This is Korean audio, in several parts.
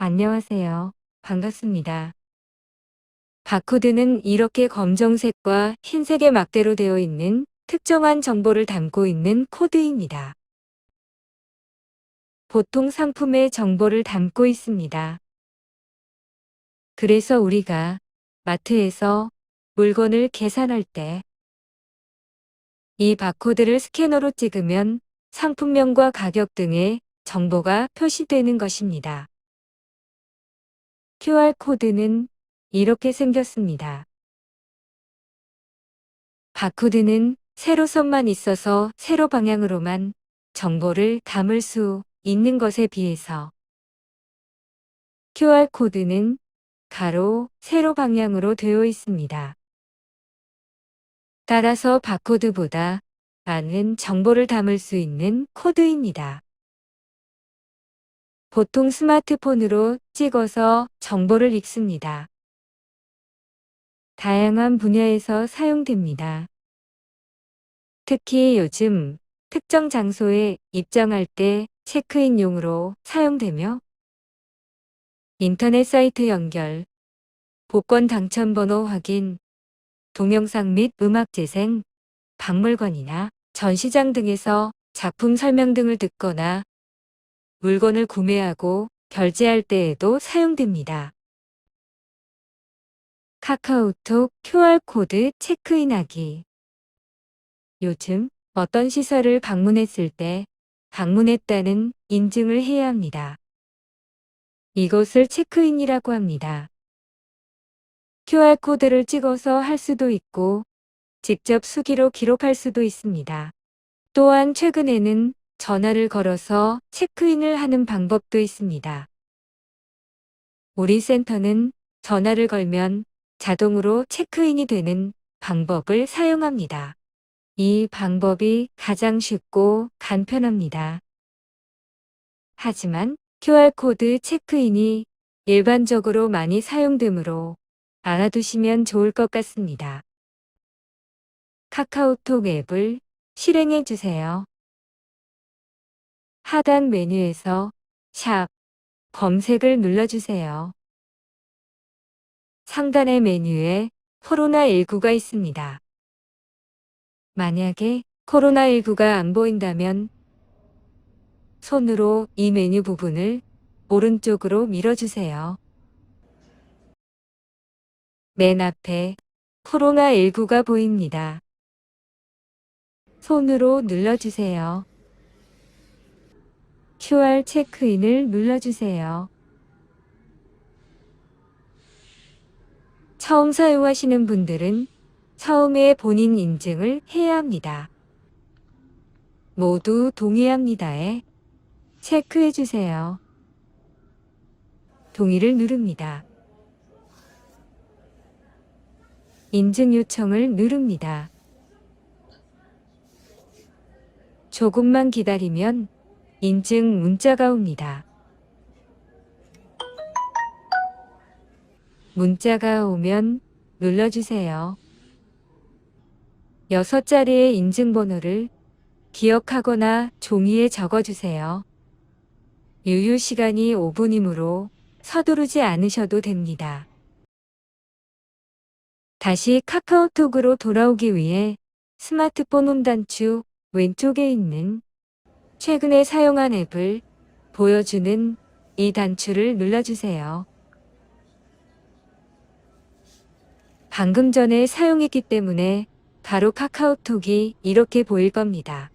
안녕하세요. 반갑습니다. 바코드는 이렇게 검정색과 흰색의 막대로 되어 있는 특정한 정보를 담고 있는 코드입니다. 보통 상품의 정보를 담고 있습니다. 그래서 우리가 마트에서 물건을 계산할 때 이 바코드를 스캐너로 찍으면 상품명과 가격 등의 정보가 표시되는 것입니다. QR코드는 이렇게 생겼습니다. 바코드는 세로선만 있어서 세로 방향으로만 정보를 담을 수 있는 것에 비해서 QR코드는 가로, 세로 방향으로 되어 있습니다. 따라서 바코드보다 많은 정보를 담을 수 있는 코드입니다. 보통 스마트폰으로 찍어서 정보를 읽습니다. 다양한 분야에서 사용됩니다. 특히 요즘 특정 장소에 입장할 때 체크인용으로 사용되며 인터넷 사이트 연결, 복권 당첨번호 확인, 동영상 및 음악 재생, 박물관이나 전시장 등에서 작품 설명 등을 듣거나 물건을 구매하고 결제할 때에도 사용됩니다. 카카오톡 QR코드 체크인하기. 요즘 어떤 시설을 방문했을 때 방문했다는 인증을 해야 합니다. 이것을 체크인이라고 합니다. QR코드를 찍어서 할 수도 있고 직접 수기로 기록할 수도 있습니다. 또한 최근에는 전화를 걸어서 체크인을 하는 방법도 있습니다. 우리 센터는 전화를 걸면 자동으로 체크인이 되는 방법을 사용합니다. 이 방법이 가장 쉽고 간편합니다. 하지만 QR코드 체크인이 일반적으로 많이 사용되므로 알아두시면 좋을 것 같습니다. 카카오톡 앱을 실행해 주세요. 하단 메뉴에서 샵 검색을 눌러주세요. 상단의 메뉴에 코로나19가 있습니다. 만약에 코로나19가 안 보인다면 손으로 이 메뉴 부분을 오른쪽으로 밀어주세요. 맨 앞에 코로나19가 보입니다. 손으로 눌러주세요. QR 체크인을 눌러주세요. 처음 사용하시는 분들은 처음에 본인 인증을 해야 합니다. 모두 동의합니다에 체크해 주세요. 동의를 누릅니다. 인증 요청을 누릅니다. 조금만 기다리면 인증 문자가 옵니다. 문자가 오면 눌러주세요. 6자리의 인증번호를 기억하거나 종이에 적어주세요. 유효 시간이 5분이므로 서두르지 않으셔도 됩니다. 다시 카카오톡으로 돌아오기 위해 스마트폰 홈단추 왼쪽에 있는 최근에 사용한 앱을 보여주는 이 단추를 눌러주세요. 방금 전에 사용했기 때문에 바로 카카오톡이 이렇게 보일 겁니다.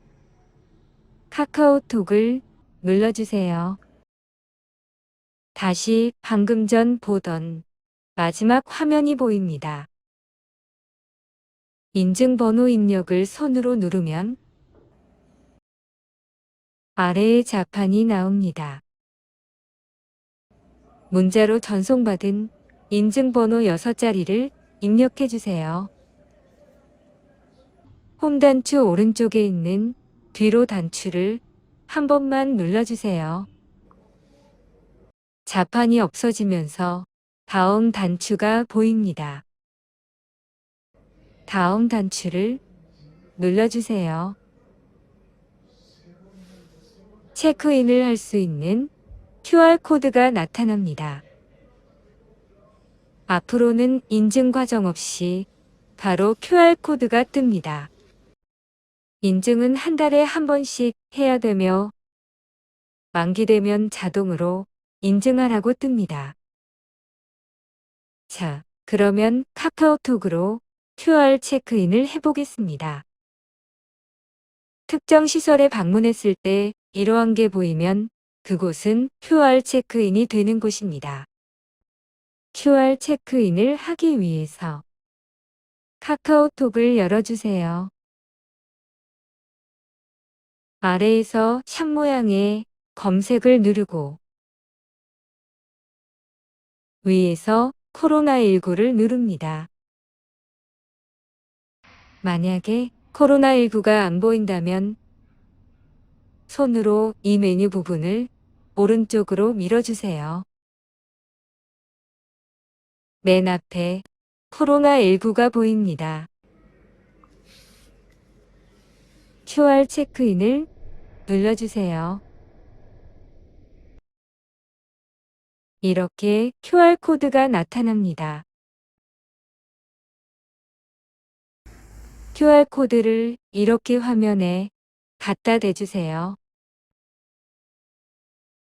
카카오톡을 눌러주세요. 다시 방금 전 보던 마지막 화면이 보입니다. 인증번호 입력을 손으로 누르면 아래에 자판이 나옵니다. 문자로 전송받은 인증번호 6자리를 입력해 주세요. 홈 단추 오른쪽에 있는 뒤로 단추를 한 번만 눌러주세요. 자판이 없어지면서 다음 단추가 보입니다. 다음 단추를 눌러주세요. 체크인을 할 수 있는 QR코드가 나타납니다. 앞으로는 인증 과정 없이 바로 QR코드가 뜹니다. 인증은 한 달에 한 번씩 해야 되며 만기되면 자동으로 인증하라고 뜹니다. 자, 그러면 카카오톡으로 QR 체크인을 해보겠습니다. 특정 시설에 방문했을 때 이러한 게 보이면 그곳은 QR 체크인이 되는 곳입니다. QR 체크인을 하기 위해서 카카오톡을 열어주세요. 아래에서 샵 모양의 검색을 누르고 위에서 코로나19를 누릅니다. 만약에 코로나19가 안 보인다면 손으로 이 메뉴 부분을 오른쪽으로 밀어주세요. 맨 앞에 코로나19가 보입니다. QR 체크인을 눌러주세요. 이렇게 QR코드가 나타납니다. QR코드를 이렇게 화면에 갖다 대주세요.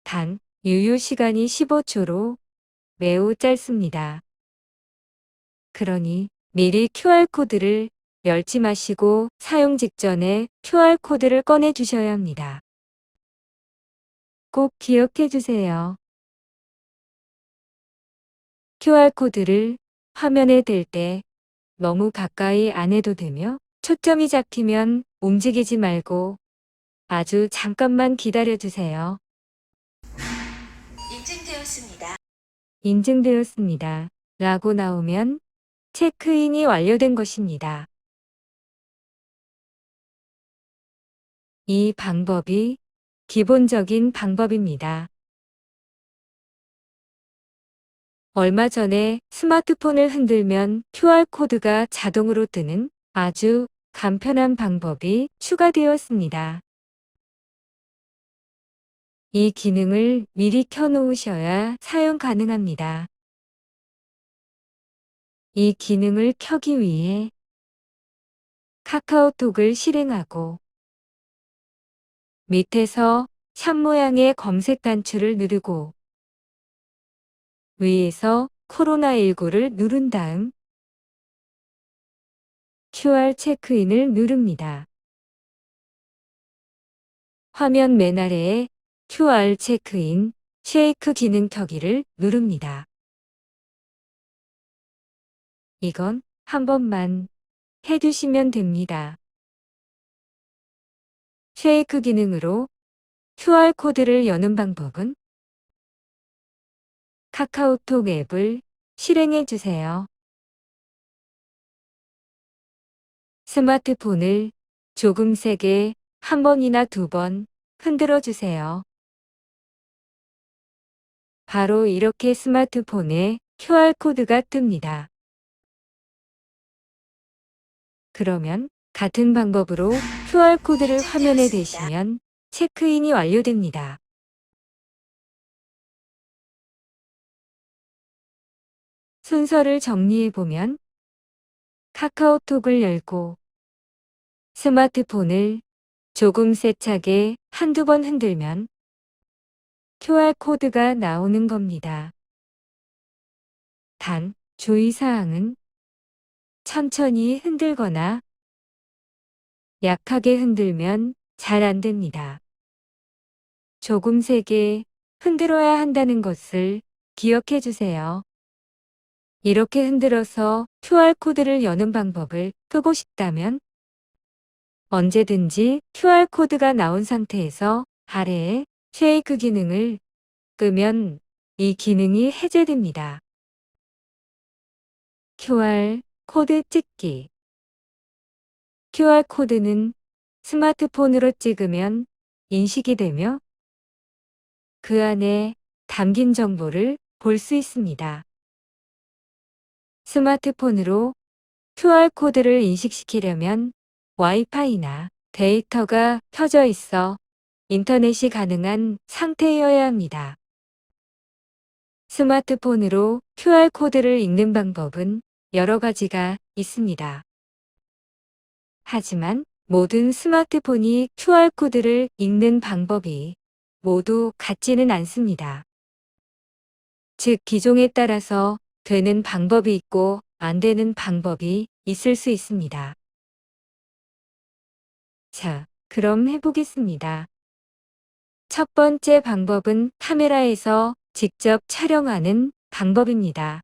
단, 유효 시간이 15초로 매우 짧습니다. 그러니 미리 QR코드를 열지 마시고 사용 직전에 QR코드를 꺼내 주셔야 합니다. 꼭 기억해 주세요. QR코드를 화면에 댈 때 너무 가까이 안 해도 되며 초점이 잡히면 움직이지 말고 아주 잠깐만 기다려 주세요. 인증되었습니다. 인증되었습니다. 라고 나오면 체크인이 완료된 것입니다. 이 방법이 기본적인 방법입니다. 얼마 전에 스마트폰을 흔들면 QR코드가 자동으로 뜨는 아주 간편한 방법이 추가되었습니다. 이 기능을 미리 켜놓으셔야 사용 가능합니다. 이 기능을 켜기 위해 카카오톡을 실행하고 밑에서 샵 모양의 검색 단추를 누르고 위에서 코로나19를 누른 다음 QR 체크인을 누릅니다. 화면 맨 아래에 QR 체크인 쉐이크 기능 켜기를 누릅니다. 이건 한 번만 해주시면 됩니다. 쉐이크 기능으로 QR코드를 여는 방법은 카카오톡 앱을 실행해 주세요. 스마트폰을 조금 세게 한 번이나 두 번 흔들어 주세요. 바로 이렇게 스마트폰에 QR코드가 뜹니다. 그러면 같은 방법으로 QR코드를 화면에 대시면 체크인이 완료됩니다. 순서를 정리해보면 카카오톡을 열고 스마트폰을 조금 세차게 한두 번 흔들면 QR코드가 나오는 겁니다. 단, 주의사항은 천천히 흔들거나 약하게 흔들면 잘 안 됩니다. 조금 세게 흔들어야 한다는 것을 기억해 주세요. 이렇게 흔들어서 QR코드를 여는 방법을 끄고 싶다면 언제든지 QR코드가 나온 상태에서 아래에 쉐이크 기능을 끄면 이 기능이 해제됩니다. QR코드 찍기. QR코드는 스마트폰으로 찍으면 인식이 되며 그 안에 담긴 정보를 볼 수 있습니다. 스마트폰으로 QR코드를 인식시키려면 와이파이나 데이터가 켜져 있어 인터넷이 가능한 상태여야 합니다. 스마트폰으로 QR코드를 읽는 방법은 여러 가지가 있습니다. 하지만 모든 스마트폰이 QR코드를 읽는 방법이 모두 같지는 않습니다. 즉, 기종에 따라서 되는 방법이 있고 안 되는 방법이 있을 수 있습니다. 자, 그럼 해보겠습니다. 첫 번째 방법은 카메라에서 직접 촬영하는 방법입니다.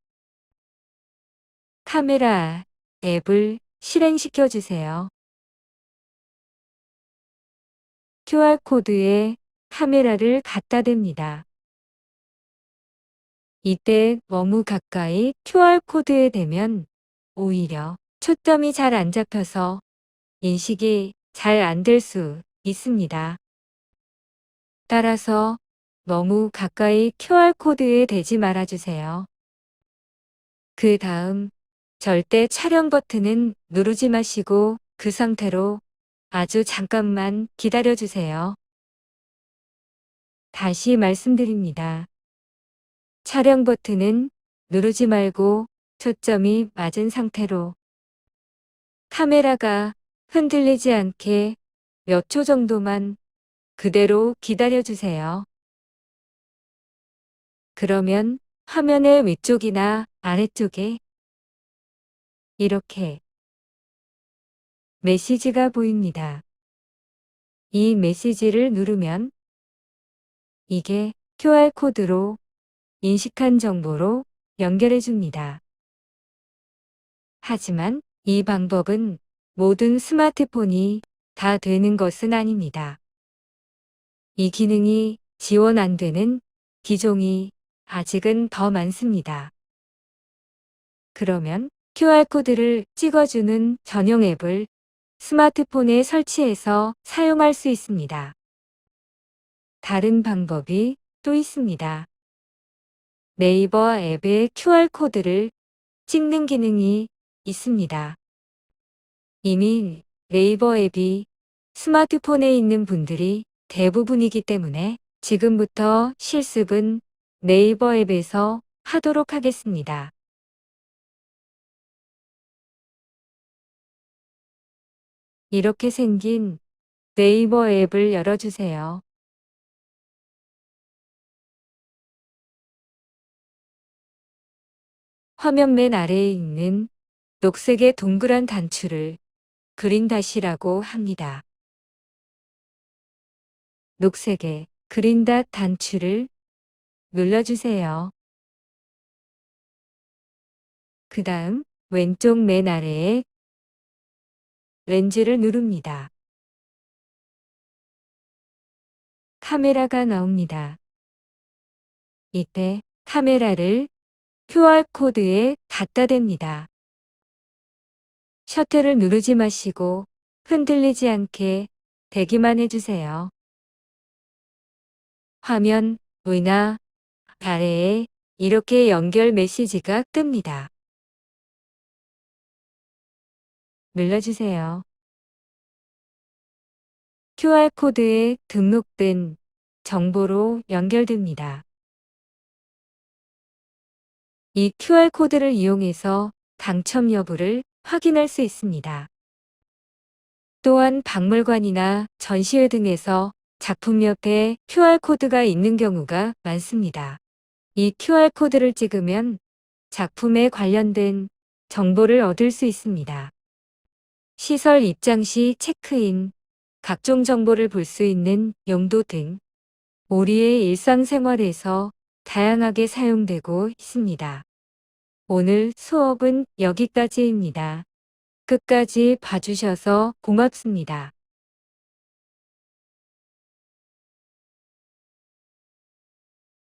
카메라 앱을 실행시켜 주세요. QR코드에 카메라를 갖다 댑니다. 이때 너무 가까이 QR코드에 대면 오히려 초점이 잘 안 잡혀서 인식이 잘 안 될 수 있습니다. 따라서 너무 가까이 QR코드에 대지 말아주세요. 그 다음 절대 촬영 버튼은 누르지 마시고 그 상태로 아주 잠깐만 기다려주세요. 다시 말씀드립니다. 촬영 버튼은 누르지 말고 초점이 맞은 상태로 카메라가 흔들리지 않게 몇 초 정도만 그대로 기다려주세요. 그러면 화면의 위쪽이나 아래쪽에 이렇게 메시지가 보입니다. 이 메시지를 누르면 이게 QR코드로 인식한 정보로 연결해 줍니다. 하지만 이 방법은 모든 스마트폰이 다 되는 것은 아닙니다. 이 기능이 지원 안 되는 기종이 아직은 더 많습니다. 그러면 QR코드를 찍어주는 전용 앱을 스마트폰에 설치해서 사용할 수 있습니다. 다른 방법이 또 있습니다. 네이버 앱에 QR코드를 찍는 기능이 있습니다. 이미 네이버 앱이 스마트폰에 있는 분들이 대부분이기 때문에 지금부터 실습은 네이버 앱에서 하도록 하겠습니다. 이렇게 생긴 네이버 앱을 열어주세요. 화면 맨 아래에 있는 녹색의 동그란 단추를 그린닷이라고 합니다. 녹색의 그린닷 단추를 눌러주세요. 그 다음 왼쪽 맨 아래에 렌즈를 누릅니다. 카메라가 나옵니다. 이때 카메라를 QR코드에 갖다 댑니다. 셔터를 누르지 마시고 흔들리지 않게 대기만 해주세요. 화면 위나 아래에 이렇게 연결 메시지가 뜹니다. 눌러주세요. QR코드에 등록된 정보로 연결됩니다. 이 QR코드를 이용해서 당첨 여부를 확인할 수 있습니다. 또한 박물관이나 전시회 등에서 작품 옆에 QR코드가 있는 경우가 많습니다. 이 QR코드를 찍으면 작품에 관련된 정보를 얻을 수 있습니다. 시설 입장 시 체크인, 각종 정보를 볼 수 있는 용도 등 우리의 일상생활에서 다양하게 사용되고 있습니다. 오늘 수업은 여기까지입니다. 끝까지 봐주셔서 고맙습니다.